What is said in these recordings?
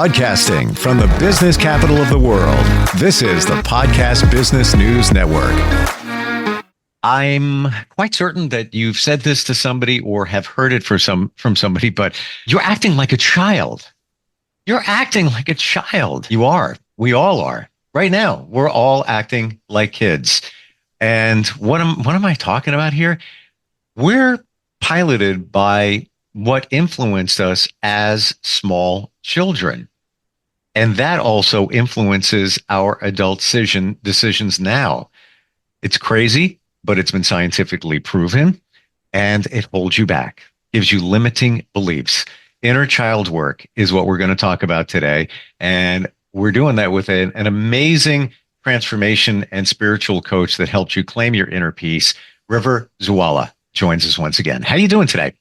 Broadcasting from the business capital of the world, this is the Podcast Business News Network. I'm quite certain that you've said this to somebody or have heard it from somebody, but you're acting like a child. You're acting like a child. You are. We all are. Right now, we're all acting like kids. And what am I talking about here? We're piloted by what influenced us as small children. And that also influences our adult decisions now. It's crazy, but it's been scientifically proven, and it holds you back, gives you limiting beliefs. Inner child work is what we're going to talk about today. And we're doing that with an amazing transformation and spiritual coach that helps you claim your inner peace. River Zuwiala joins us once again. How are you doing today?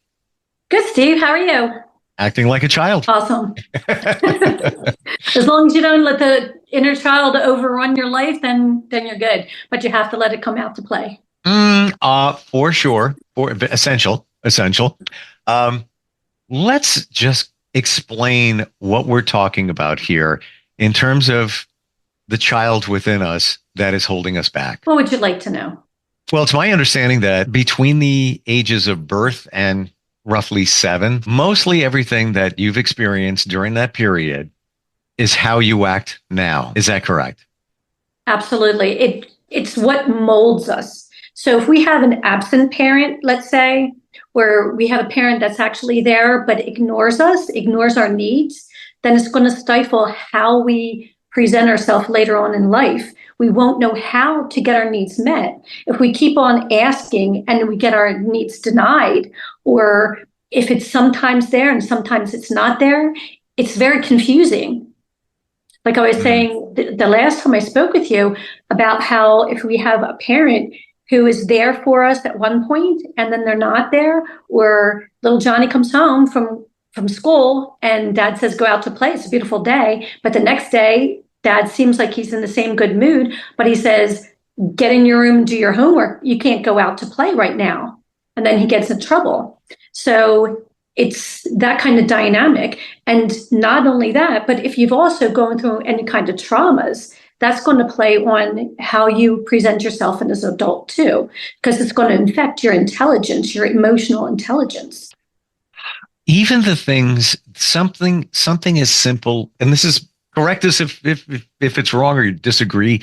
Good, Steve. How are you? Acting like a child. Awesome. As long as you don't let the inner child overrun your life, then you're good. But you have to let it come out to play. For sure. Essential. Let's just explain what we're talking about here in terms of the child within us that is holding us back. What would you like to know? Well, it's my understanding that between the ages of birth and roughly 7, mostly everything that you've experienced during that period is how you act now. Is that correct? Absolutely. It's what molds us. So if we have an absent parent, let's say, where we have a parent that's actually there but ignores us, ignores our needs, then it's going to stifle how we present ourselves later on in life. We won't know how to get our needs met. If we keep on asking and we get our needs denied, or if it's sometimes there and sometimes it's not there, it's very confusing. Like I was saying the last time I spoke with you about how if we have a parent who is there for us at one point and then they're not there, or little Johnny comes home from school and dad says, go out to play. It's a beautiful day. But the next day, dad seems like he's in the same good mood, but he says, get in your room, do your homework. You can't go out to play right now. And then he gets in trouble. So it's that kind of dynamic. And not only that, but if you've also gone through any kind of traumas, that's going to play on how you present yourself as an adult too, because it's going to affect your intelligence, your emotional intelligence. Even the things, something as simple, and this is correct us if it's wrong or you disagree,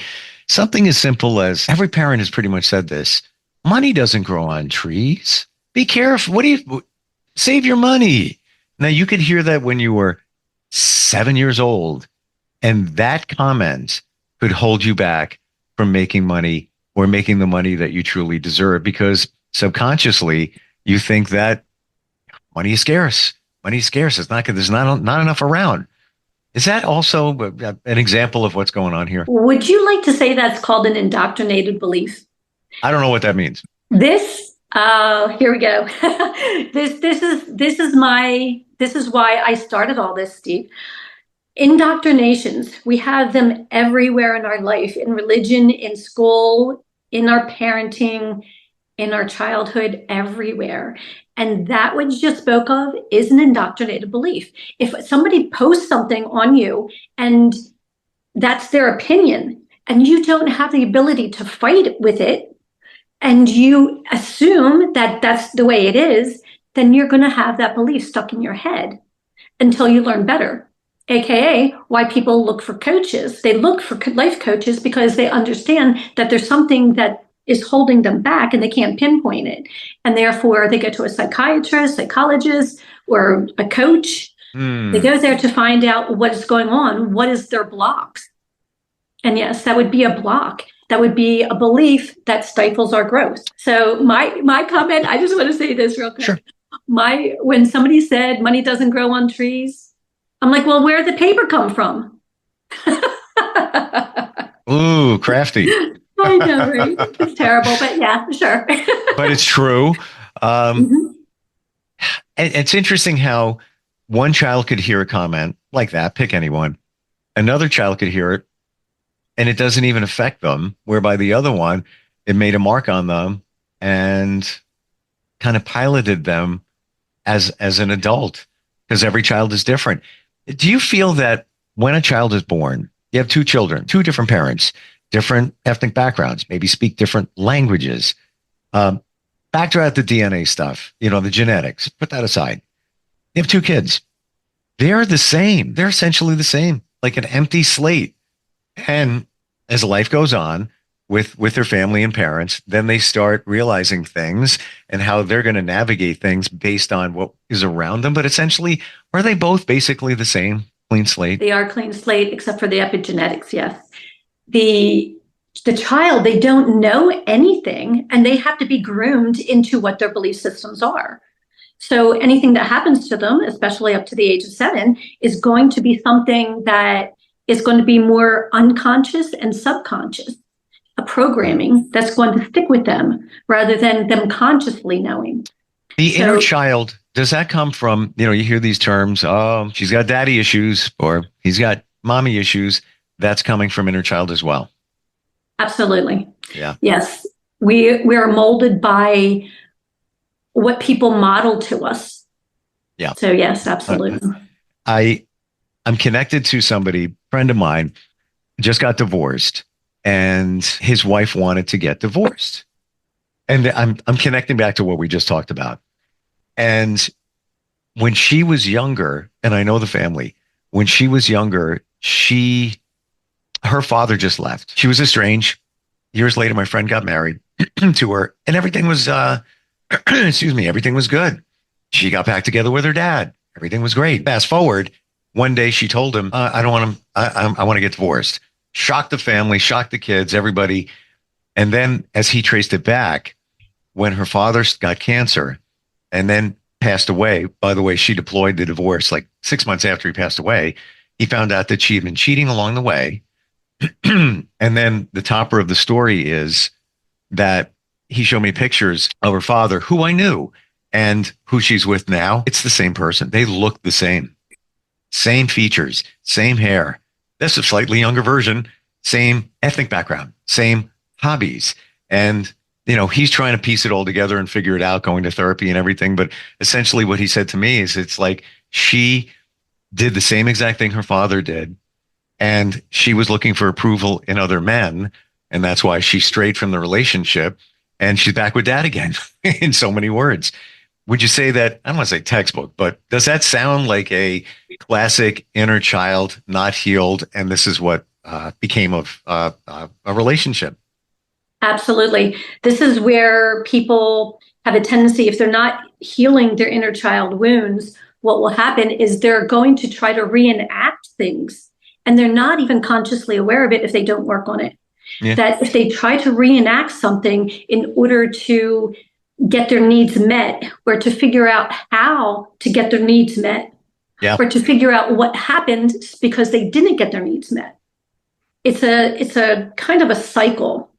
something as simple as, every parent has pretty much said this, money doesn't grow on trees. Be careful. Save your money. Now you could hear that when you were 7 years old, and that comment could hold you back from making money or making the money that you truly deserve, because subconsciously you think that money is scarce. Money is scarce. It's not good. There's not enough around. Is that also an example of what's going on here? Would you like to say that's called an indoctrinated belief? I don't know what that means. Here we go. This is why I started all this, Steve. Indoctrinations, we have them everywhere in our life, in religion, in school, in our parenting, in our childhood, everywhere. And that what you just spoke of is an indoctrinated belief. If somebody posts something on you and that's their opinion, and you don't have the ability to fight with it, and you assume that that's the way it is, then you're going to have that belief stuck in your head until you learn better. AKA why people look for coaches. They look for life coaches because they understand that there's something that is holding them back and they can't pinpoint it. And therefore they go to a psychiatrist, psychologist, or a coach. They go there to find out what is going on. What is their blocks? And yes, that would be a block. That would be a belief that stifles our growth. So my comment, I just want to say this real quick. Sure. When somebody said money doesn't grow on trees, I'm like, well, where did the paper come from? Ooh, crafty. I know, right? It's terrible, but yeah, sure. But it's true. And it's interesting how one child could hear a comment like that, pick anyone. Another child could hear it, and it doesn't even affect them, whereby the other one, it made a mark on them and kind of piloted them as an adult, because every child is different. Do you feel that when a child is born, you have two children, two different parents, different ethnic backgrounds, maybe speak different languages? Um, Factor out the DNA stuff, the genetics, put that aside. You have two kids. They're the same. They're essentially the same, like an empty slate. And as life goes on with their family and parents, then they start realizing things and how they're going to navigate things based on what is around them. But essentially, are they both basically the same, clean slate? They are clean slate, except for the epigenetics, yes. The child, they don't know anything, and they have to be groomed into what their belief systems are. So anything that happens to them, especially up to the age of 7, is going to be something that is going to be more unconscious and subconscious, a programming that's going to stick with them rather than them consciously knowing. The inner child, does that come from, you hear these terms, oh, she's got daddy issues or he's got mommy issues. That's coming from inner child as well. Absolutely. Yeah. Yes. We are molded by what people model to us. Yeah. So yes, absolutely. I'm connected to somebody, friend of mine, just got divorced, and his wife wanted to get divorced. And I'm connecting back to what we just talked about. And when she was younger, and I know the family, when she was younger, her father just left. She was estranged. Years later, my friend got married to her, and everything was, everything was good. She got back together with her dad. Everything was great. Fast forward, one day she told him, I don't want him. I want to get divorced. Shocked the family, shocked the kids, everybody. And then as he traced it back, when her father got cancer and then passed away, by the way, she deployed the divorce like 6 months after he passed away. He found out that she had been cheating along the way. And then the topper of the story is that he showed me pictures of her father, who I knew, and who she's with now. It's the same person. They look the same. Same features, same hair. That's a slightly younger version, same ethnic background, same hobbies. And, he's trying to piece it all together and figure it out, going to therapy and everything. But essentially what he said to me is it's like she did the same exact thing her father did. And she was looking for approval in other men. And that's why she strayed from the relationship. And she's back with dad again in so many words. Would you say that, I don't want to say textbook, but does that sound like a classic inner child, not healed, and this is what became of a relationship? Absolutely. This is where people have a tendency, if they're not healing their inner child wounds, what will happen is they're going to try to reenact things, and they're not even consciously aware of it if they don't work on it. Yeah. That if they try to reenact something in order to get their needs met, or to figure out how to get their needs met, yeah, or to figure out what happened because they didn't get their needs met. It's a kind of a cycle.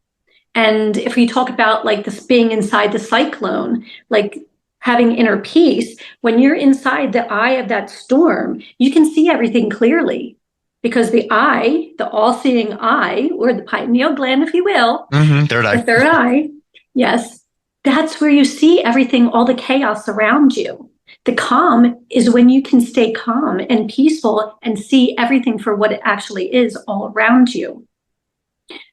And if we talk about like this being inside the cyclone, like having inner peace, when you're inside the eye of that storm, you can see everything clearly. Because the eye, the all-seeing eye, or the pineal gland, if you will, third eye. The third eye, yes, that's where you see everything, all the chaos around you. The calm is when you can stay calm and peaceful and see everything for what it actually is all around you.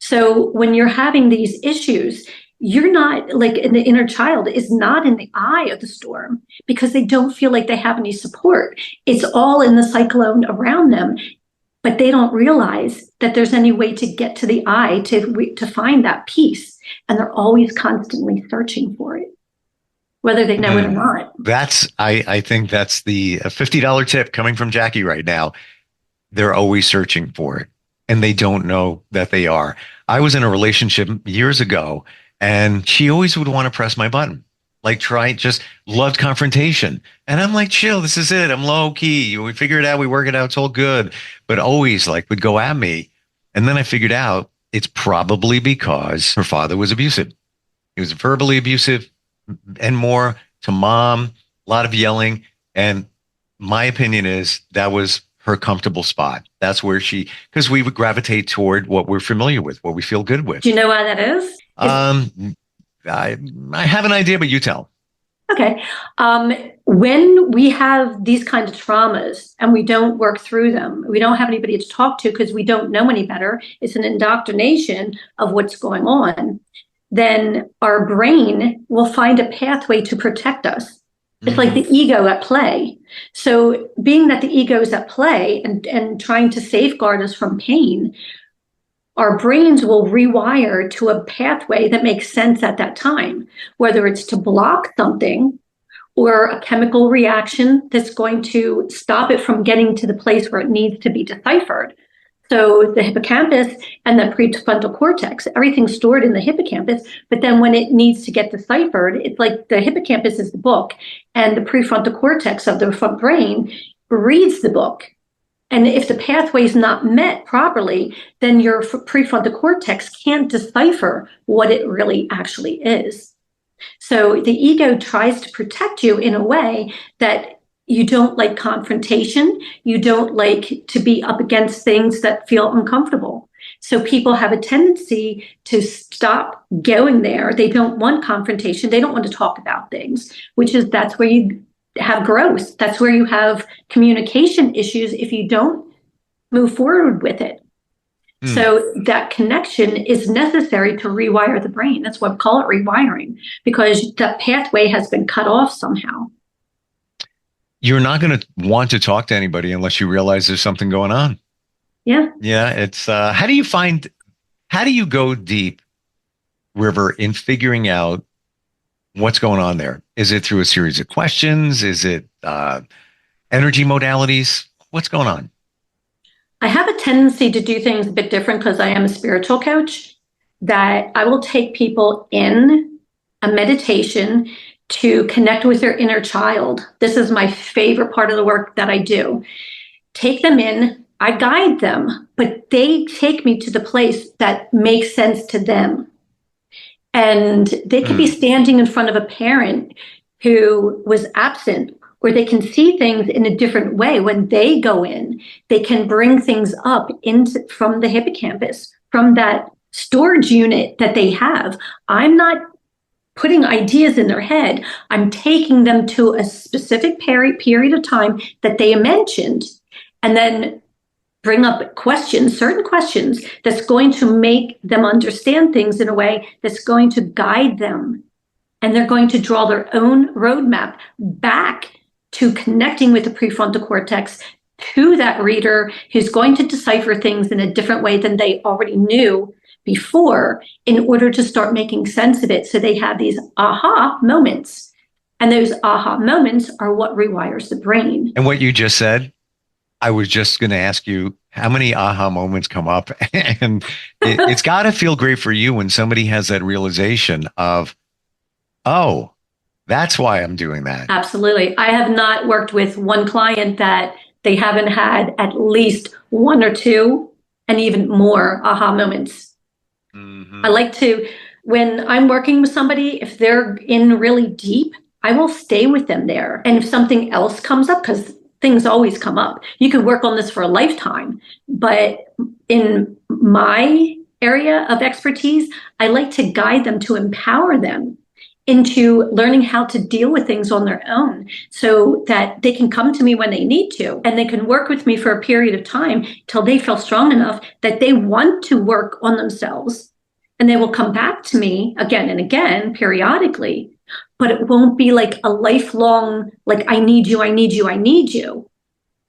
So when you're having these issues, you're not like the inner child is not in the eye of the storm because they don't feel like they have any support. It's all in the cyclone around them. But they don't realize that there's any way to get to the eye to find that peace. And they're always constantly searching for it, whether they know it or not. I think that's the $50 tip coming from Jackie right now. They're always searching for it, and they don't know that they are. I was in a relationship years ago, and she always would want to press my button. Like just loved confrontation. And I'm like, chill, this is it. I'm low key. We figure it out. We work it out. It's all good. But always would go at me. And then I figured out it's probably because her father was abusive. He was verbally abusive and more to mom, a lot of yelling. And my opinion is that was her comfortable spot. That's where because we would gravitate toward what we're familiar with, what we feel good with. Do you know why that is? I have an idea, but you tell. Okay. When we have these kinds of traumas and we don't work through them, we don't have anybody to talk to because we don't know any better. It's an indoctrination of what's going on. Then our brain will find a pathway to protect us. It's like the ego at play. So being that the ego is at play and trying to safeguard us from pain, our brains will rewire to a pathway that makes sense at that time, whether it's to block something or a chemical reaction that's going to stop it from getting to the place where it needs to be deciphered. So the hippocampus and the prefrontal cortex, everything's stored in the hippocampus, but then when it needs to get deciphered, it's like the hippocampus is the book and the prefrontal cortex of the front brain reads the book. And if the pathway is not met properly, then your prefrontal cortex can't decipher what it really actually is. So the ego tries to protect you in a way that you don't like confrontation. You don't like to be up against things that feel uncomfortable. So people have a tendency to stop going there. They don't want confrontation. They don't want to talk about things, that's where you have growth. That's where you have communication issues if you don't move forward with it. So that connection is necessary to rewire the brain. That's why we call it rewiring, because that pathway has been cut off somehow. You're not going to want to talk to anybody unless you realize there's something going on. Yeah. Yeah. It's, how do you go deep, River, in figuring out what's going on there? Is it through a series of questions? Is it energy modalities? What's going on? I have a tendency to do things a bit different because I am a spiritual coach, that I will take people in a meditation to connect with their inner child. This is my favorite part of the work that I do. Take them in, I guide them, but they take me to the place that makes sense to them. And they could be standing in front of a parent who was absent, where they can see things in a different way. When they go in, they can bring things up from the hippocampus, from that storage unit that they have. I'm not putting ideas in their head. I'm taking them to a specific period of time that they mentioned, and then bring up certain questions that's going to make them understand things in a way that's going to guide them. And they're going to draw their own roadmap back to connecting with the prefrontal cortex, to that reader who's going to decipher things in a different way than they already knew before, in order to start making sense of it. So they have these aha moments. And those aha moments are what rewires the brain. And what you just said, I was just going to ask you, how many aha moments come up? And it's got to feel great for you when somebody has that realization of, oh, that's why I'm doing that. Absolutely. I have not worked with one client that they haven't had at least one or two and even more aha moments. I like to, when I'm working with somebody, if they're in really deep, I will stay with them there. And if something else comes up, because things always come up, you could work on this for a lifetime. But in my area of expertise, I like to guide them, to empower them into learning how to deal with things on their own, so that they can come to me when they need to, and they can work with me for a period of time till they feel strong enough that they want to work on themselves. And they will come back to me again and again, periodically, but it won't be like a lifelong, like, I need you, I need you, I need you.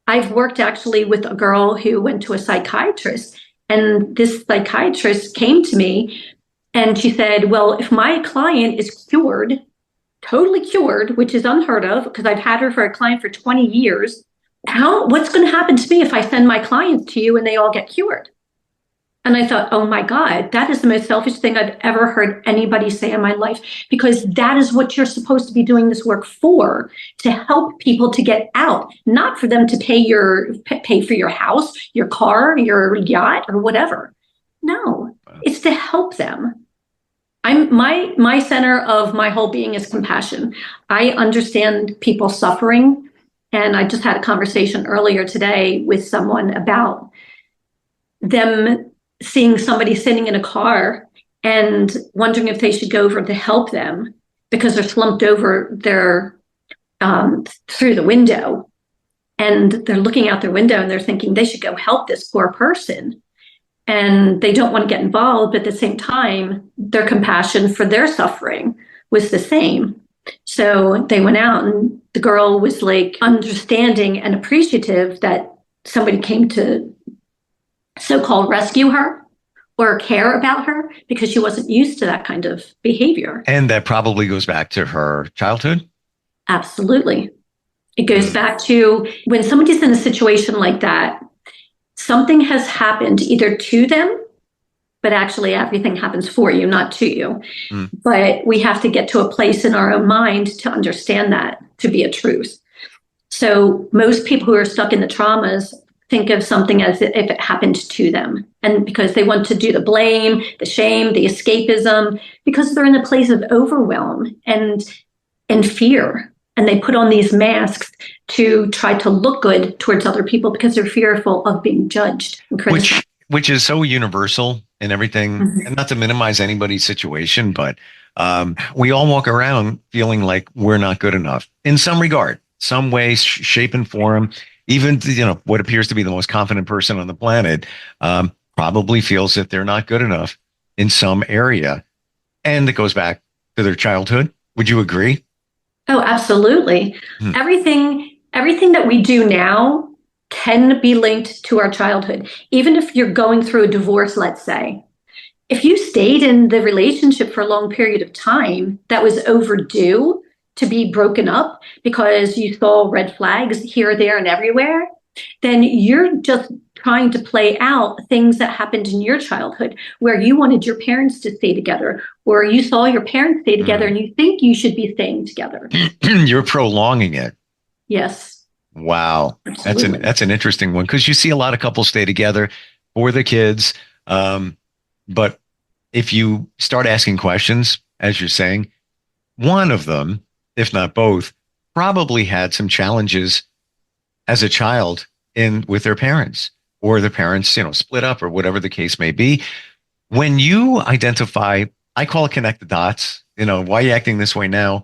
I've worked actually with a girl who went to a psychiatrist, and this psychiatrist came to me and she said, well, if my client is cured, totally cured, which is unheard of because I've had her for a client for 20 years, what's going to happen to me if I send my clients to you and they all get cured? And I thought, oh my God, that is the most selfish thing I've ever heard anybody say in my life, because that is what you're supposed to be doing this work for, to help people to get out, not for them to pay for your house, your car, your yacht, or whatever. No, it's to help them. My center of my whole being is compassion. I understand people suffering. And I just had a conversation earlier today with someone about them seeing somebody sitting in a car and wondering if they should go over to help them. because they're slumped over their through the window, and they're looking out their window and they're thinking they should go help this poor person. And they don't want to get involved, but at the same time, their compassion for their suffering was the same. So they went out, and the girl was like understanding and appreciative that somebody came to so-called rescue her or care about her, because she wasn't used to that kind of behavior. And that probably goes back to her childhood? Absolutely. It goes back to when somebody's in a situation like that, something has happened either to them, but actually everything happens for you, not to you. But we have to get to a place in our own mind to understand that to be a truth. So most people who are stuck in the traumas think of something as if it happened to them. And because they want to do the blame, the shame, the escapism, because they're in a place of overwhelm and fear. And they put on these masks to try to look good towards other people because they're fearful of being judged and criticized. Which is so universal in everything. And not to minimize anybody's situation, but we all walk around feeling like we're not good enough in some regard, some way, shape, and form. Even, what appears to be the most confident person on the planet probably feels that they're not good enough in some area. And it goes back to their childhood. Would you agree? Oh, absolutely. Everything that we do now can be linked to our childhood. Even if you're going through a divorce, let's say, if you stayed in the relationship for a long period of time that was overdue to be broken up because you saw red flags here, there, and everywhere, then you're just trying to play out things that happened in your childhood where you wanted your parents to stay together, or you saw your parents stay together and you think you should be staying together. You're prolonging it. Yes. Wow. Absolutely. That's an interesting one, because you see a lot of couples stay together for the kids. But if you start asking questions, as you're saying, one of them, if not both, probably had some challenges as a child with their parents, or the parents, split up, or whatever the case may be. When you identify, I call it connect the dots, why are you acting this way now?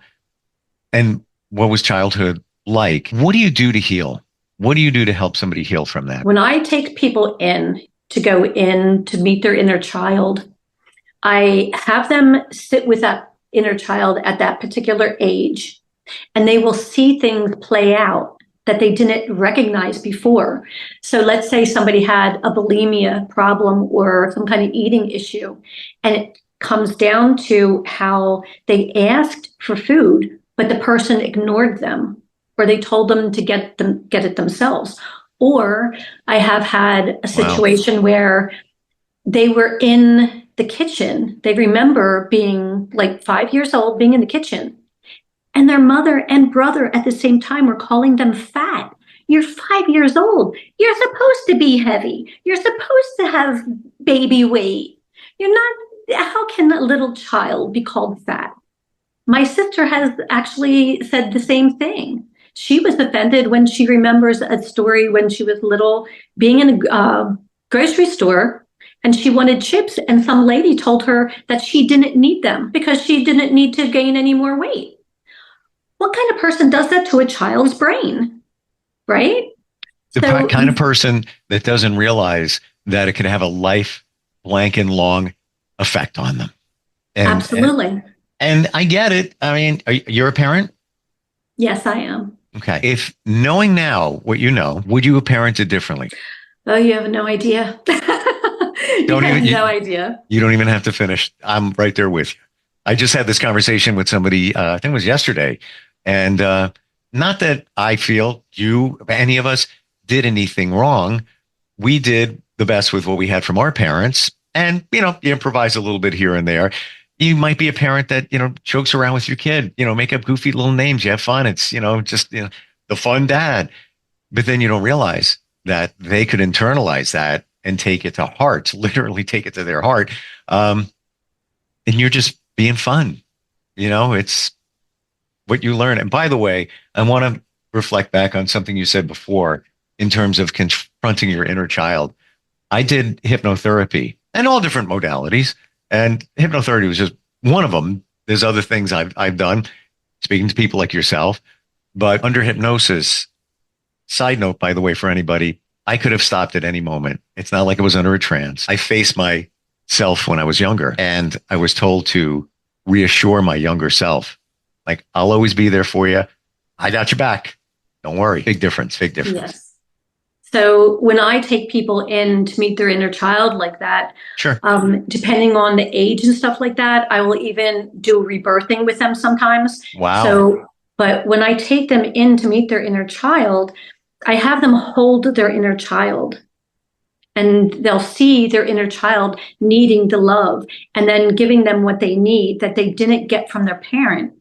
And what was childhood like? What do you do to heal? What do you do to help somebody heal from that? When I take people to go in to meet their inner child, I have them sit with that inner child at that particular age, and they will see things play out that they didn't recognize before. So let's say somebody had a bulimia problem or some kind of eating issue, and it comes down to how they asked for food, but the person ignored them, or they told them to get it themselves. Or I have had a situation where they were in the kitchen. They remember being like 5 years old, being in the kitchen, and their mother and brother at the same time were calling them fat. You're 5 years old. You're supposed to be heavy. You're supposed to have baby weight. You're not, how can a little child be called fat? My sister has actually said the same thing. She was offended when she remembers a story when she was little, being in a grocery store, and she wanted chips, and some lady told her that she didn't need them because she didn't need to gain any more weight. What kind of person does that to a child's brain, right? The kind of person that doesn't realize that it can have a life blank and long effect on them. Absolutely. And I get it. I mean, you're a parent? Yes, I am. Okay. If knowing now what you know, would you have parented differently? Oh, you have no idea. You have no idea. You don't even have to finish. I'm right there with you. I just had this conversation with somebody, I think it was yesterday. And not that I feel any of us did anything wrong. We did the best with what we had from our parents. And, you improvise a little bit here and there. You might be a parent that, jokes around with your kid, make up goofy little names. You have fun. It's, just, the fun dad. But then you don't realize that they could internalize that and take it to heart, literally take it to their heart. And you're just being fun. It's what you learn. And by the way, I want to reflect back on something you said before in terms of confronting your inner child. I did hypnotherapy and all different modalities. And hypnotherapy was just one of them There's other things I've done, speaking to people like yourself, but under hypnosis, side note, by the way, for anybody, I could have stopped at any moment. It's not like I was under a trance. I faced myself when I was younger, and I was told to reassure my younger self, like, I'll always be there for you. I got your back. Don't worry. Big difference. Big difference. Yes. So when I take people in to meet their inner child like that, Sure. Depending on the age and stuff like that, I will even do rebirthing with them sometimes. Wow. So, but when I take them in to meet their inner child, I have them hold their inner child, and they'll see their inner child needing the love and then giving them what they need that they didn't get from their parent.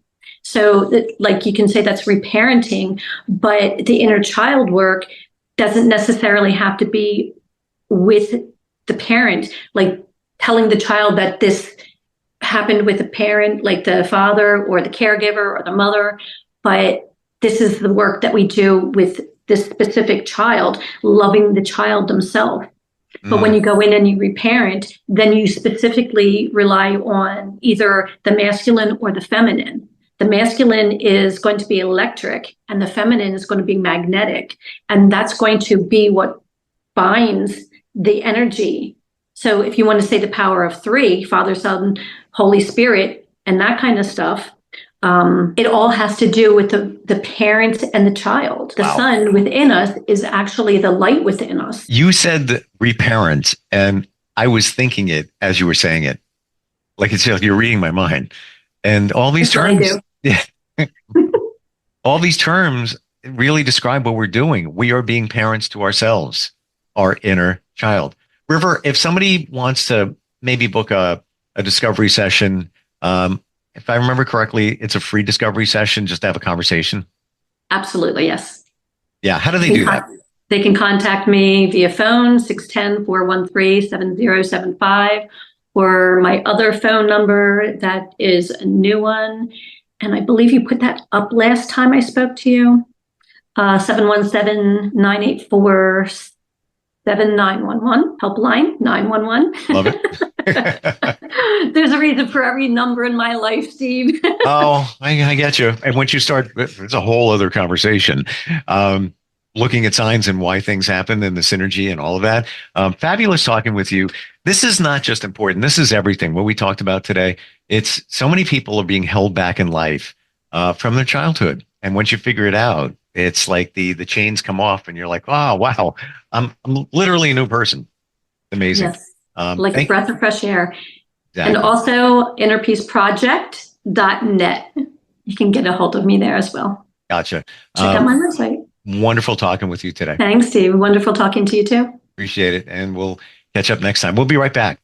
So like you can say that's reparenting, but the inner child work doesn't necessarily have to be with the parent, like telling the child that this happened with the parent, like the father or the caregiver or the mother, but this is the work that we do with this specific child, loving the child themselves. But when you go in and you reparent, then you specifically rely on either the masculine or the feminine. The masculine is going to be electric and the feminine is going to be magnetic. And that's going to be what binds the energy. So if you want to say the power of three, Father, Son, Holy Spirit, and that kind of stuff, it all has to do with the parent and the child. The sun within us is actually the light within us. You said reparent, and I was thinking it as you were saying it. Like it's like you're reading my mind. And all these terms, yeah, all these terms really describe what we're doing. We are being parents to ourselves, our inner child. River, if somebody wants to maybe book a discovery session, if I remember correctly, it's a free discovery session just to have a conversation. Absolutely, yes. Yeah. How do they do that? They can contact me via phone, 610-413-7075, or my other phone number that is a new one. And I believe you put that up last time I spoke to you, 717-984-7911, helpline 911. Love it. There's a reason for every number in my life, Steve. Oh, I get you. And once you start, it's a whole other conversation. Looking at signs and why things happen and the synergy and all of that. Fabulous talking with you. This is not just important. This is everything. What we talked about today. It's so many people are being held back in life from their childhood. And once you figure it out, it's like the chains come off and you're like, oh, wow, I'm literally a new person. Amazing. Yes. Like a breath of fresh air. Exactly. And also innerpeaceproject.net. You can get a hold of me there as well. Gotcha. Check out my website. Wonderful talking with you today. Thanks, Steve. Wonderful talking to you too. Appreciate it. And we'll catch up next time. We'll be right back.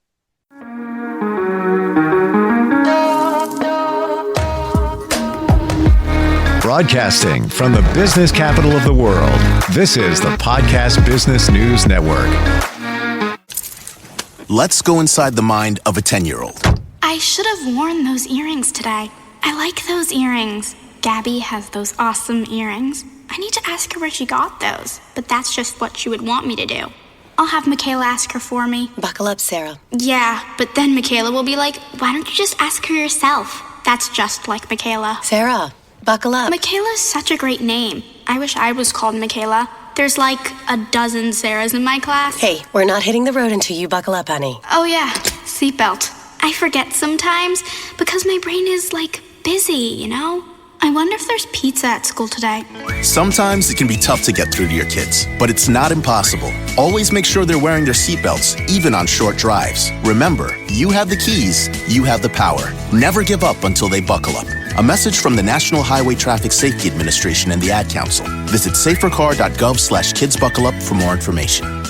Broadcasting from the business capital of the world, this is the Podcast Business News Network. Let's go inside the mind of a 10-year-old. I should have worn those earrings today. I like those earrings. Gabby has those awesome earrings. I need to ask her where she got those, but that's just what she would want me to do. I'll have Michaela ask her for me. Buckle up, Sarah. Yeah, but then Michaela will be like, why don't you just ask her yourself? That's just like Michaela. Sarah, buckle up. Michaela's such a great name. I wish I was called Michaela. There's like a dozen Sarahs in my class. Hey, we're not hitting the road until you buckle up, honey. Oh yeah, seatbelt. I forget sometimes because my brain is like busy, you know? I wonder if there's pizza at school today. Sometimes it can be tough to get through to your kids, but it's not impossible. Always make sure they're wearing their seatbelts, even on short drives. Remember, you have the keys, you have the power. Never give up until they buckle up. A message from the National Highway Traffic Safety Administration and the Ad Council. Visit safercar.gov/kidsbuckleup for more information.